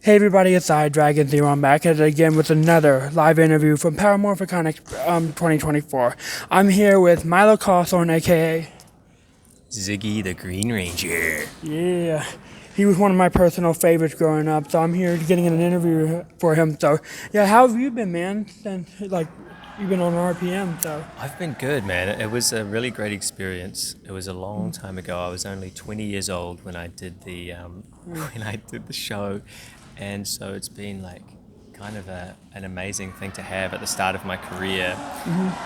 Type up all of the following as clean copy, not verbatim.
Hey everybody, it's iDragon Zero. I'm back at it again with another live interview from Paramorphicon 2024. I'm here with Milo Cawthorne, aka Ziggy the Green Ranger. Yeah, he was one of my personal favorites growing up, so I'm here getting an interview for him. So yeah, how have you been, man? Since you've been on RPM, so I've been good, man. It was a really great experience. It was a long time ago. I was only 20 years old when I did the show, and so it's been like kind of an amazing thing to have at the start of my career.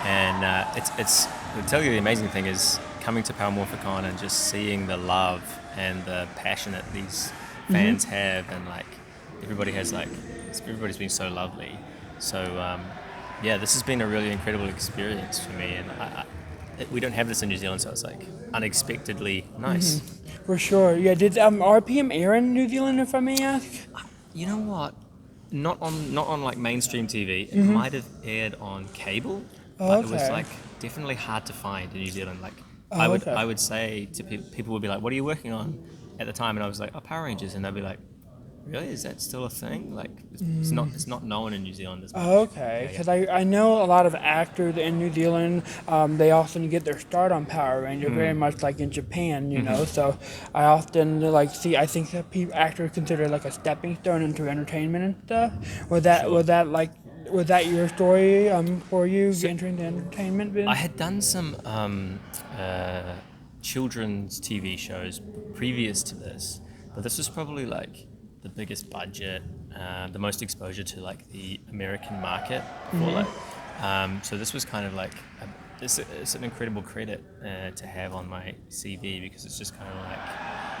And it's I'll tell you, the amazing thing is coming to Paramorphicon and just seeing the love and the passion that these fans have, and like everybody's been so lovely. So yeah, this has been a really incredible experience for me, and we don't have this in New Zealand, so it's like unexpectedly nice. for sure. Yeah, did RPM air in New Zealand, if I may ask? You know what? Not on like mainstream TV. It might have aired on cable, but it was like definitely hard to find in New Zealand. Like I would say to people would be like, "What are you working on?" at the time, and I was like, "Oh, Power Rangers," and they'd be like, "Really? Is that still a thing?" Like it's not known in New Zealand as much. Because I know a lot of actors in New Zealand, they often get their start on Power Ranger, very much like in Japan, you know. So I often I think that actors consider it like a stepping stone into entertainment and stuff. Was that your story for you entering the entertainment business? I had done some children's TV shows previous to this, but this was probably like the biggest budget, the most exposure to like the American market for it. So this was kind of like it's an incredible credit to have on my CV, because it's just kind of like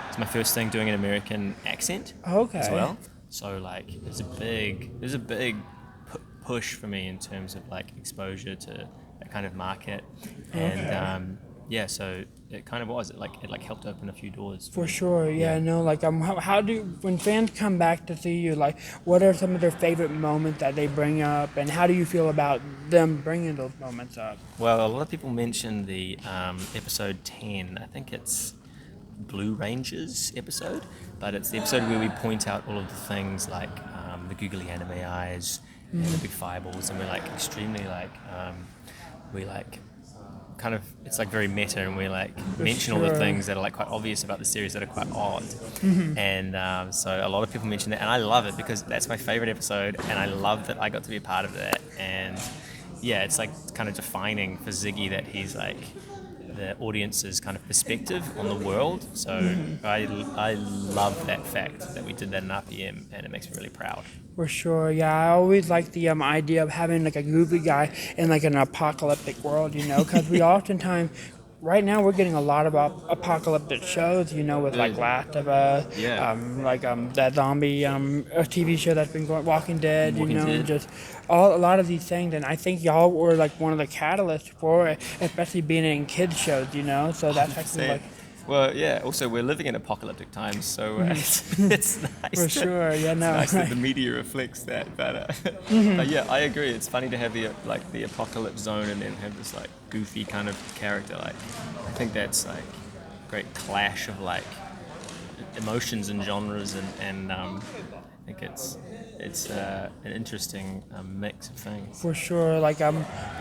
it's my first thing doing an American accent as well. So like there's a big push for me in terms of like exposure to that kind of market, and yeah, so it kind of was. It helped open a few doors. For sure, yeah. No, like how do when fans come back to see you, like what are some of their favorite moments that they bring up, and how do you feel about them bringing those moments up? Well, a lot of people mention the episode 10. I think it's Blue Rangers episode, but it's the episode where we point out all of the things like the googly anime eyes and the big fireballs, and we're like extremely like we like. Kind of, it's like very meta, and we like mention all the things that are like quite obvious about the series that are quite odd, and so a lot of people mention that, and I love it because that's my favorite episode, and I love that I got to be a part of that. And yeah, it's like kind of defining for Ziggy that he's like the audience's kind of perspective on the world. So I love that fact that we did that in RPM, and it makes me really proud. For sure, yeah. I always like the idea of having like a goofy guy in like an apocalyptic world, you know, because we oftentimes, right now we're getting a lot of apocalyptic shows, you know, with like Last of Us, that zombie TV show that's been going, Walking Dead, and just a lot of these things. And I think y'all were like one of the catalysts for it, especially being in kids shows, you know. So that's actually like. Well, yeah. Also, we're living in apocalyptic times, so it's nice. For sure, yeah. No, it's nice that the media reflects that. But yeah, I agree. It's funny to have the apocalypse zone, and then have this like goofy kind of character. Like, I think that's like a great clash of like emotions and genres, and I think it's an interesting mix of things. For sure. Like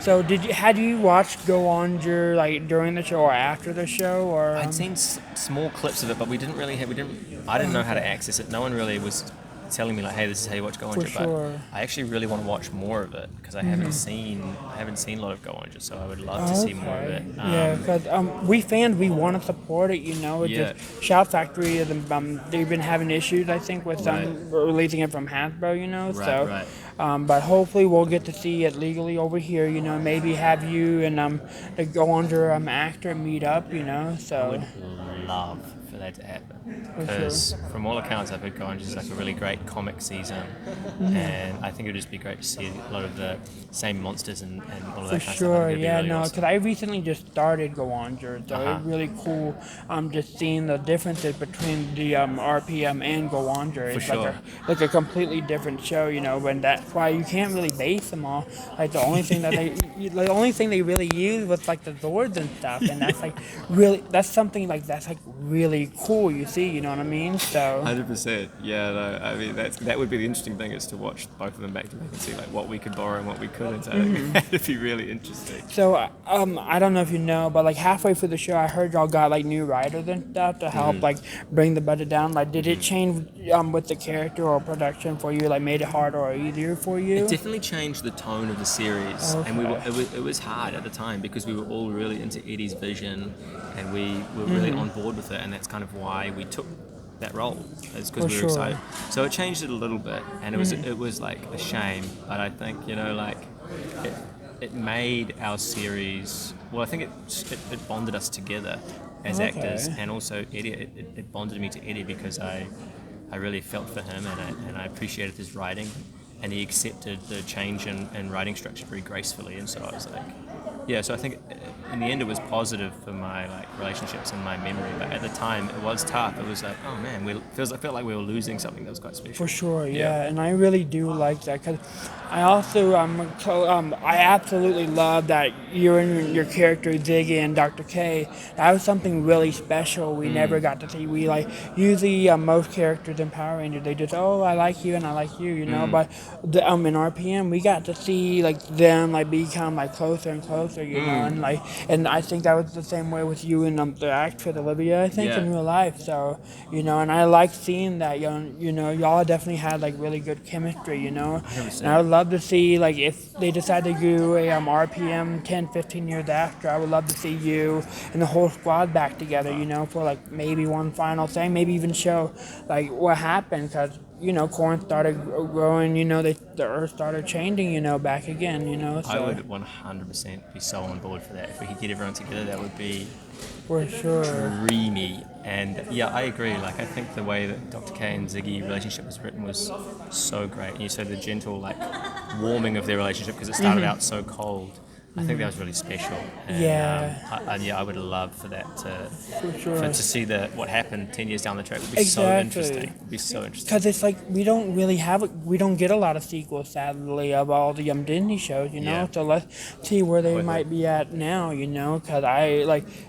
so had you watched Go On like during the show or after the show, or I'd seen small clips of it, but I didn't know how to access it. No one really was telling me like, hey, this is how you watch Go On. Sure. But I actually really want to watch more of it, because I haven't seen a lot of Go On, so I would love to see more of it. Yeah, because we fans, we want to support it, you know. Just Shout Factory, they've been having issues, I think, with releasing it from Hasbro, you know. Right. But hopefully we'll get to see it legally over here, you know. Maybe have you and the Go On actor meet up, you know. So I would love for that to happen, because from all accounts I've heard Go On is like a really great comic season, and I think it would just be great to see a lot of the same monsters and all of that kind of stuff. For sure, yeah, really no, awesome. because I recently just started Go On, so it's really cool just seeing the differences between the RPM and Go On. It's like a completely different show, you know, and that's why you can't really base them all. Like the only thing that the only thing they really use was like the Zords and stuff, and that's like really, that's something like that's like really really cool. You see, you know what I mean? So 100%. Yeah, no, I mean that would be the interesting thing, is to watch both of them back to back and see like what we could borrow and what we couldn't. I think that'd be really interesting. So, I don't know if you know, but like halfway through the show, I heard y'all got like new writers and stuff to help like bring the budget down. Like, did it change with the character or production for you? Like, made it harder or easier for you? It definitely changed the tone of the series, and it was hard at the time because we were all really into Eddie's vision, and we were really on board with it, and that's kind of why we took that role, is because we were excited. So it changed it a little bit, and it was like a shame, but I think like it made our series. Well, I think it bonded us together as actors, and also Eddie. It bonded me to Eddie because I really felt for him, and I appreciated his writing, and he accepted the change in writing structure very gracefully. And so I was like, yeah. So I think in the end it was positive for my like relationships and my memory. But at the time it was tough. It was like, oh man, I felt like we were losing something that was quite special. For sure, yeah. And I really do like that because I also I absolutely love that you and your character Ziggy and Dr. K. That was something really special we never got to see. We like usually most characters in Power Rangers, they just, oh, I like you and I like you, you know. But in RPM we got to see like them like become like closer and closer, you know. And I think that was the same way with you and the actress Olivia, I think, in real life. So and I like seeing that. Y'all definitely had like really good chemistry, And I would love to see like if they decide to do a RPM 10-15 years after, I would love to see you and the whole squad back together, for like maybe one final thing, maybe even show like what happened, because corn started growing, the earth started changing, back again, So. I would 100% be so on board for that. If we could get everyone together, that would be for sure dreamy. And yeah, I agree. Like, I think the way that Dr. K and Ziggy relationship was written was so great. And you said the gentle, like, warming of their relationship because it started out so cold. I think that was really special. And, I would love for that to see what happened 10 years down the track. Would be so interesting. It'd be so interesting. Because it's like we don't get a lot of sequels, sadly, of all the Disney shows, So let's see where they might be at now, Because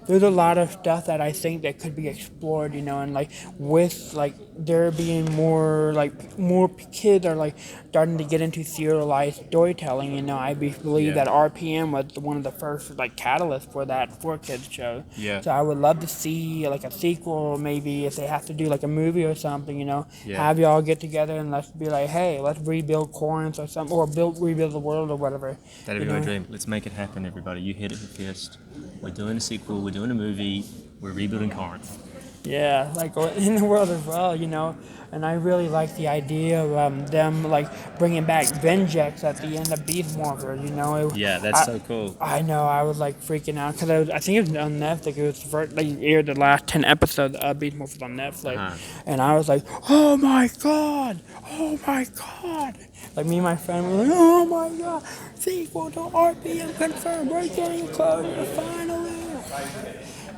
there's a lot of stuff that I think that could be explored, and like with like there being more kids are like starting to get into serialized storytelling, I believe that RPM was one of the first like catalysts for that for kids show. Yeah. So I would love to see like a sequel, maybe if they have to do like a movie or something, have y'all get together and let's be like, hey, let's rebuild Corinth or something, or rebuild the world or whatever. That'd be my dream. Let's make it happen, everybody. You heard it here first. We're doing a sequel. We're doing a movie. We're rebuilding Corinth. Yeah, like in the world as well, And I really like the idea of them like bringing back Vengex at the end of Beast Morphers, Yeah, that's so cool. I know, I was like freaking out because I think it was on Netflix. It was they aired the last 10 episodes of Beast Morphers on Netflix, and I was like, oh my god, like me and my friend were like, oh my god, sequel to RPM confirmed. We're getting closer finally.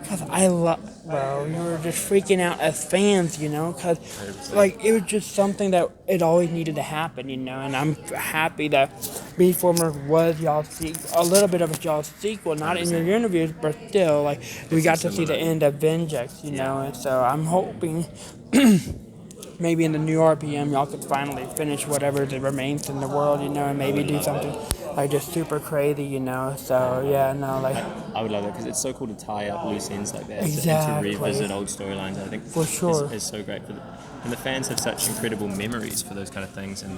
Because we were just freaking out as fans, because like it was just something that it always needed to happen, and I'm happy that Beastformers was a little bit of y'all's sequel, not in your interviews, but still, like we got to see the end of Vengex, and so I'm hoping maybe in the new RPM y'all could finally finish whatever that remains in the world, and maybe do something like just super crazy, So yeah, no, like I would love that because it's so cool to tie up loose ends like that. Exactly. To revisit old storylines. I think for sure is so great and the fans have such incredible memories for those kind of things, and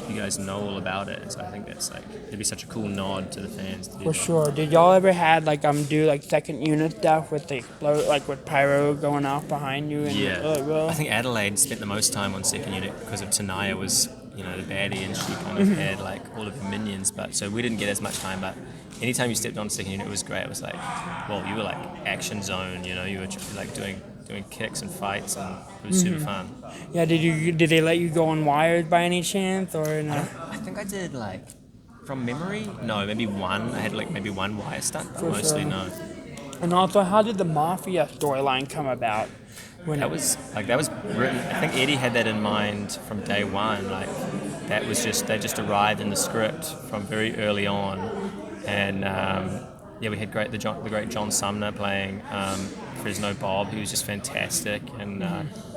you guys know all about it. And so I think that's like it'd be such a cool nod to the fans. To do for that. sure. Did y'all ever had like do like second unit stuff with the like with pyro going off behind you? And, I think Adelaide spent the most time on second unit because of Tanaya was the baddie, and she kind of had like all of her minions, but so we didn't get as much time. But anytime you stepped on second unit, it was great. It was like, well, you were like action zone, you were like doing kicks and fights, and it was super fun. Yeah, did they let you go on wires by any chance, or no? I think I did like from memory. No, maybe one. I had like maybe one wire stunt, but For mostly sure. no. And also, how did the Mafia storyline come about? That was written. I think Eddie had that in mind from day one. Like that was they just arrived in the script from very early on, and we had the great John Sumner playing Fresno Bob. He was just fantastic, and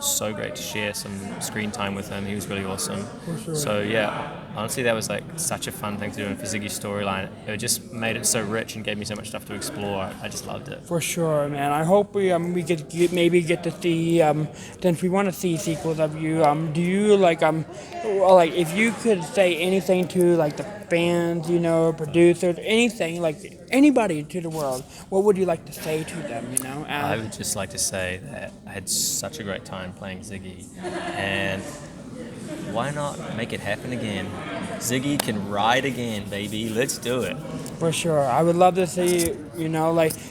so great to share some screen time with him. He was really awesome. sure. So yeah, honestly, that was like such a fun thing to do, and for Ziggy's storyline, it just made it so rich and gave me so much stuff to explore. I just loved it. For sure, man. I hope we could maybe get to see since we want to see sequels of you. Do you like if you could say anything to like the fans, producers, anything like anybody to the world, what would you like to say to them? I would just like to say that I had such a great time playing Ziggy, and why not make it happen again? Ziggy can ride again, baby. Let's do it. For sure, I would love to see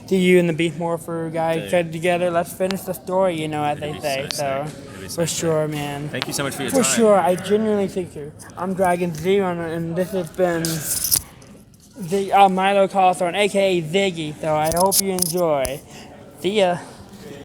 see you and the Beef Morpher guys Dude. get together. Let's finish the story, as It'd they be say. so sick. It'd be so For sick. sure, man. Thank you so much for your For time. sure, I genuinely think you. I'm Dragon Zero, and this has been Milo Cawthorne, aka Ziggy. So I hope you enjoy. See ya.